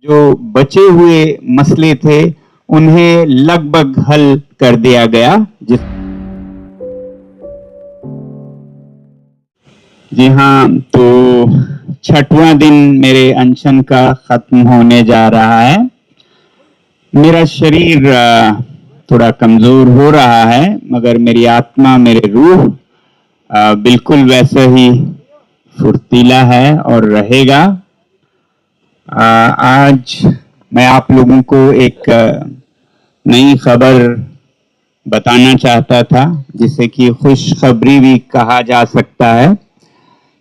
जो बचे हुए मसले थे उन्हें लगभग हल कर दिया गया। जी हाँ, तो 6वां दिन मेरे अनशन का खत्म होने जा रहा है। मेरा शरीर थोड़ा कमजोर हो रहा है, मगर मेरी आत्मा, मेरे रूह बिल्कुल वैसा ही फुर्तीला है और रहेगा। आज मैं आप लोगों को एक नई खबर बताना चाहता था, जिसे कि खुशखबरी भी कहा जा सकता है।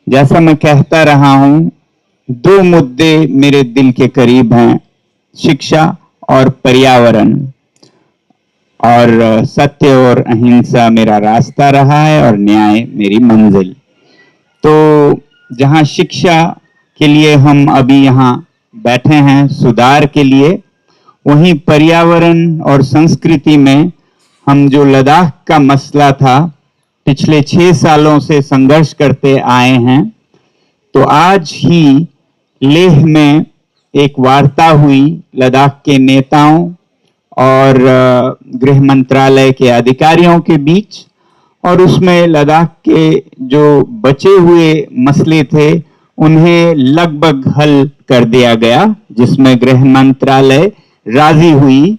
जैसा मैं कहता रहा हूं, 2 मुद्दे मेरे दिल के करीब हैं, शिक्षा और पर्यावरण। और सत्य और अहिंसा मेरा रास्ता रहा है और न्याय मेरी मंजिल। तो जहां शिक्षा के लिए हम अभी यहाँ बैठे हैं सुधार के लिए, वहीं पर्यावरण और संस्कृति में हम जो लद्दाख का मसला था, पिछले 6 सालों से संघर्ष करते आए हैं। तो आज ही लेह में एक वार्ता हुई लद्दाख के नेताओं और गृह मंत्रालय के अधिकारियों के बीच, और उसमें लद्दाख के जो बचे हुए मसले थे उन्हें लगभग हल कर दिया गया, जिसमें गृह मंत्रालय राजी हुई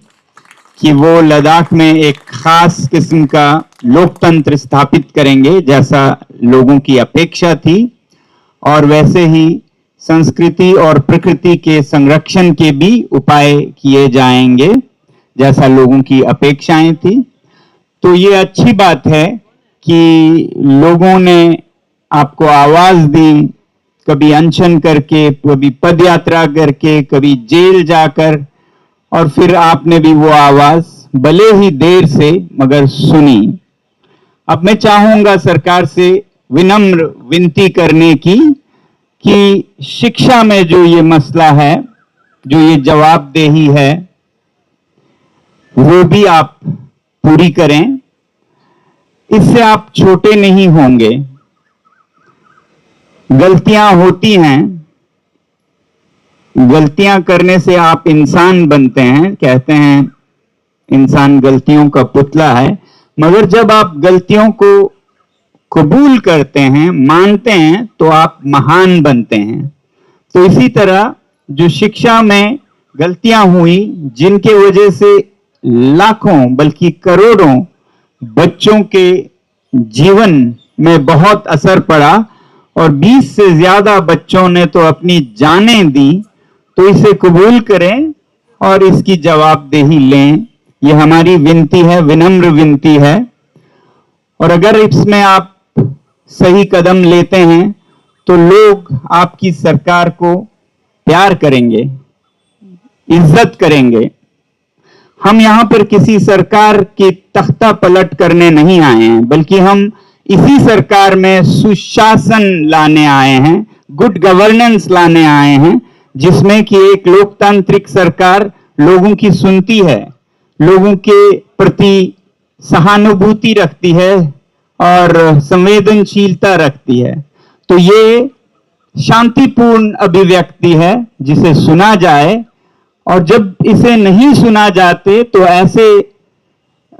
कि वो लद्दाख में एक खास किस्म का लोकतंत्र स्थापित करेंगे, जैसा लोगों की अपेक्षा थी, और वैसे ही संस्कृति और प्रकृति के संरक्षण के भी उपाय किए जाएंगे, जैसा लोगों की अपेक्षाएं थी। तो ये अच्छी बात है कि लोगों ने आपको आवाज दी, कभी अनशन करके, कभी पदयात्रा करके, कभी जेल जाकर, और फिर आपने भी वो आवाज भले ही देर से मगर सुनी। अब मैं चाहूंगा सरकार से विनम्र विनती करने की कि शिक्षा में जो ये मसला है, जो ये जवाबदेही है, वो भी आप पूरी करें। इससे आप छोटे नहीं होंगे। गलतियां होती हैं, गलतियां करने से आप इंसान बनते हैं। कहते हैं इंसान गलतियों का पुतला है, मगर जब आप गलतियों को कबूल करते हैं, मानते हैं, तो आप महान बनते हैं। तो इसी तरह जो शिक्षा में गलतियां हुई, जिनके वजह से लाखों बल्कि करोड़ों बच्चों के जीवन में बहुत असर पड़ा और 20 से ज्यादा बच्चों ने तो अपनी जानें दी, तो इसे कबूल करें और इसकी जवाबदेही लें। ये हमारी विनती है, विनम्र विनती है। और अगर इसमें आप सही कदम लेते हैं तो लोग आपकी सरकार को प्यार करेंगे, इज्जत करेंगे। हम यहां पर किसी सरकार की तख्ता पलट करने नहीं आए हैं, बल्कि हम इसी सरकार में सुशासन लाने आए हैं, गुड गवर्नेंस लाने आए हैं, जिसमें कि एक लोकतांत्रिक सरकार लोगों की सुनती है, लोगों के प्रति सहानुभूति रखती है और संवेदनशीलता रखती है। तो ये शांतिपूर्ण अभिव्यक्ति है जिसे सुना जाए, और जब इसे नहीं सुना जाते तो ऐसे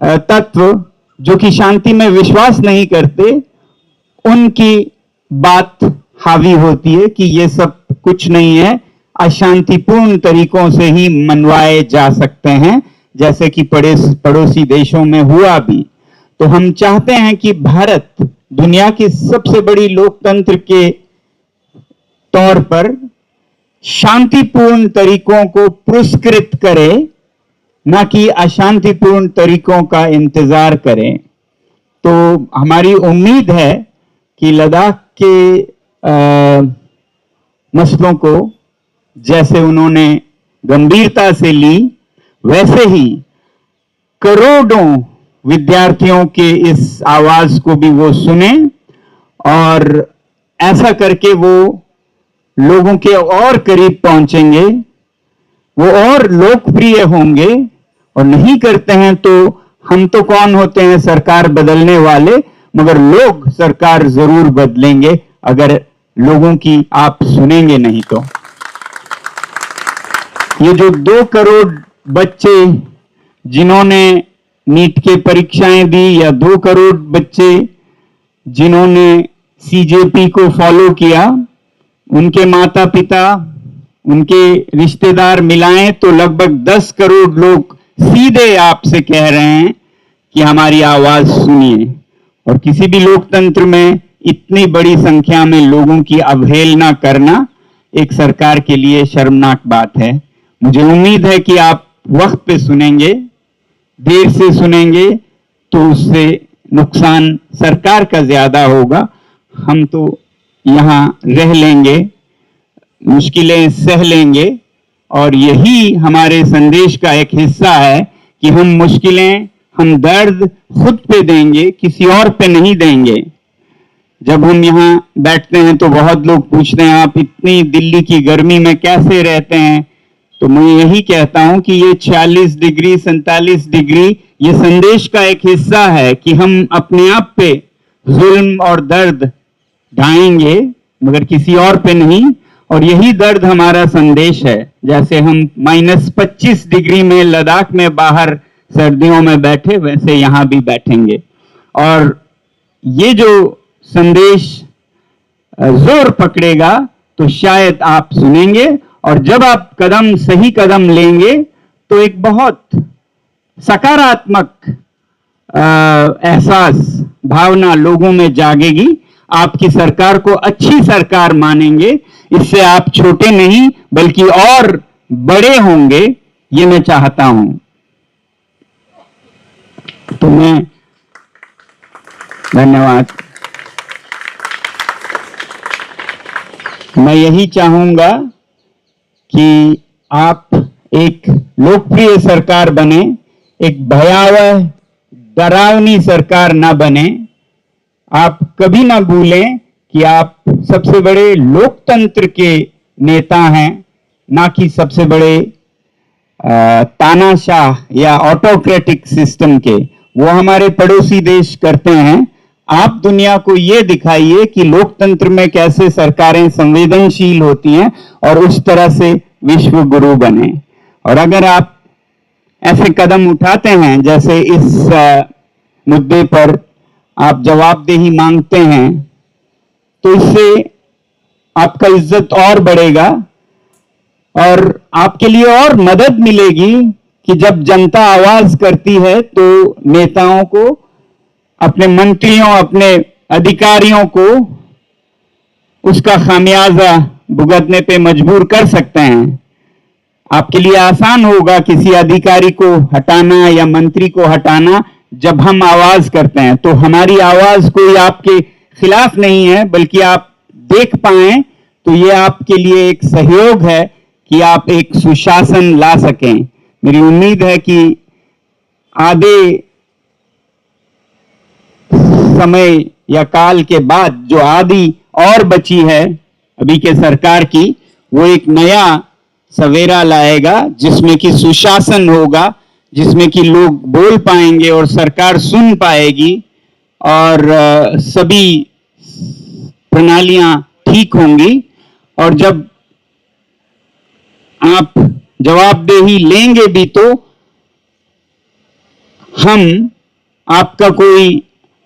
तत्व जो कि शांति में विश्वास नहीं करते, उनकी बात हावी होती है कि ये सब कुछ नहीं है, अशांतिपूर्ण तरीकों से ही मनवाए जा सकते हैं, जैसे कि पड़ोसी देशों में हुआ भी। तो हम चाहते हैं कि भारत दुनिया की सबसे बड़ी लोकतंत्र के तौर पर शांतिपूर्ण तरीकों को पुरस्कृत करे, ना कि अशांतिपूर्ण तरीकों का इंतजार करें। तो हमारी उम्मीद है कि लद्दाख के मसलों को जैसे उन्होंने गंभीरता से ली, वैसे ही करोड़ों विद्यार्थियों के इस आवाज को भी वो सुने, और ऐसा करके वो लोगों के और करीब पहुंचेंगे, वो और लोकप्रिय होंगे। और नहीं करते हैं तो हम तो कौन होते हैं सरकार बदलने वाले, मगर लोग सरकार जरूर बदलेंगे अगर लोगों की आप सुनेंगे नहीं तो। ये जो 2 करोड़ बच्चे जिन्होंने नीट के परीक्षाएं दी, या 2 करोड़ बच्चे जिन्होंने सीजेपी को फॉलो किया, उनके माता पिता, उनके रिश्तेदार मिलाएं तो लगभग 10 करोड़ लोग सीधे आपसे कह रहे हैं कि हमारी आवाज सुनिए। और किसी भी लोकतंत्र में इतनी बड़ी संख्या में लोगों की अवहेलना करना एक सरकार के लिए शर्मनाक बात है। मुझे उम्मीद है कि आप वक्त पे सुनेंगे, देर से सुनेंगे तो उससे नुकसान सरकार का ज्यादा होगा। हम तो यहां रह लेंगे, मुश्किलें सह लेंगे, और यही हमारे संदेश का एक हिस्सा है कि हम मुश्किलें, हम दर्द खुद पे देंगे, किसी और पे नहीं देंगे। जब हम यहाँ बैठते हैं तो बहुत लोग पूछते हैं आप इतनी दिल्ली की गर्मी में कैसे रहते हैं, तो मैं यही कहता हूं कि ये 40 डिग्री 47 डिग्री ये संदेश का एक हिस्सा है कि हम अपने आप पे जुल्म और दर्द ढाएंगे मगर किसी और पे नहीं। और यही दर्द हमारा संदेश है। जैसे हम -25 डिग्री में लद्दाख में बाहर सर्दियों में बैठे, वैसे यहां भी बैठेंगे। और ये जो संदेश जोर पकड़ेगा तो शायद आप सुनेंगे, और जब आप सही कदम लेंगे तो एक बहुत सकारात्मक एहसास, भावना लोगों में जागेगी। आपकी सरकार को अच्छी सरकार मानेंगे। इससे आप छोटे नहीं बल्कि और बड़े होंगे, ये मैं चाहता हूं। तो मैं धन्यवाद। मैं यही चाहूंगा कि आप एक लोकप्रिय सरकार बने, एक भयावह डरावनी सरकार ना बने। आप कभी ना भूलें कि आप सबसे बड़े लोकतंत्र के नेता हैं, ना कि सबसे बड़े तानाशाह या ऑटोक्रेटिक सिस्टम के। वो हमारे पड़ोसी देश करते हैं। आप दुनिया को ये दिखाइए कि लोकतंत्र में कैसे सरकारें संवेदनशील होती हैं और उस तरह से विश्व गुरु बने। और अगर आप ऐसे कदम उठाते हैं, जैसे इस मुद्दे पर आप जवाबदेही मांगते हैं, तो इससे आपका इज्जत और बढ़ेगा और आपके लिए और मदद मिलेगी कि जब जनता आवाज करती है तो नेताओं को, अपने मंत्रियों, अपने अधिकारियों को उसका खामियाजा भुगतने पे मजबूर कर सकते हैं। आपके लिए आसान होगा किसी अधिकारी को हटाना या मंत्री को हटाना जब हम आवाज करते हैं। तो हमारी आवाज कोई आपके खिलाफ नहीं है, बल्कि आप देख पाएं तो ये आपके लिए एक सहयोग है कि आप एक सुशासन ला सकें। मेरी उम्मीद है कि आधे समय या काल के बाद जो आधी और बची है अभी के सरकार की, वो एक नया सवेरा लाएगा जिसमें कि सुशासन होगा, जिसमें कि लोग बोल पाएंगे और सरकार सुन पाएगी और सभी प्रणालियां ठीक होंगी। और जब आप जवाबदेही लेंगे भी तो हम आपका कोई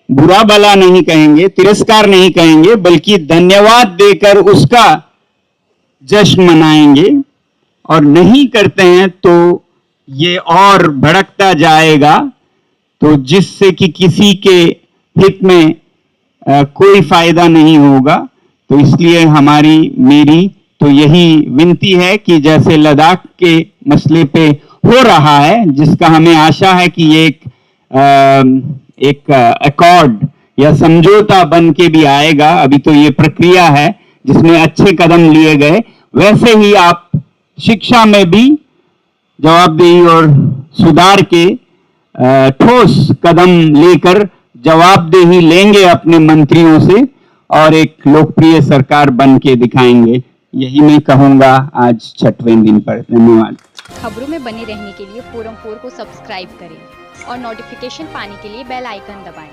बुरा भला नहीं कहेंगे, तिरस्कार नहीं कहेंगे, बल्कि धन्यवाद देकर उसका जश्न मनाएंगे। और नहीं करते हैं तो ये और भड़कता जाएगा, तो जिससे कि किसी के हित में कोई फायदा नहीं होगा। तो इसलिए मेरी तो यही विनती है कि जैसे लद्दाख के मसले पे हो रहा है, जिसका हमें आशा है कि ये एक अकॉर्ड या समझौता बन के भी आएगा, अभी तो ये प्रक्रिया है जिसमें अच्छे कदम लिए गए, वैसे ही आप शिक्षा में भी जवाबदेही और सुधार के ठोस कदम लेकर जवाबदेही लेंगे अपने मंत्रियों से और एक लोकप्रिय सरकार बन के दिखाएंगे। यही मैं कहूंगा आज 6वें दिन पर। धन्यवाद। खबरों में बने रहने के लिए फोरम 4 को सब्सक्राइब करें और नोटिफिकेशन पाने के लिए बेल आइकन दबाएं।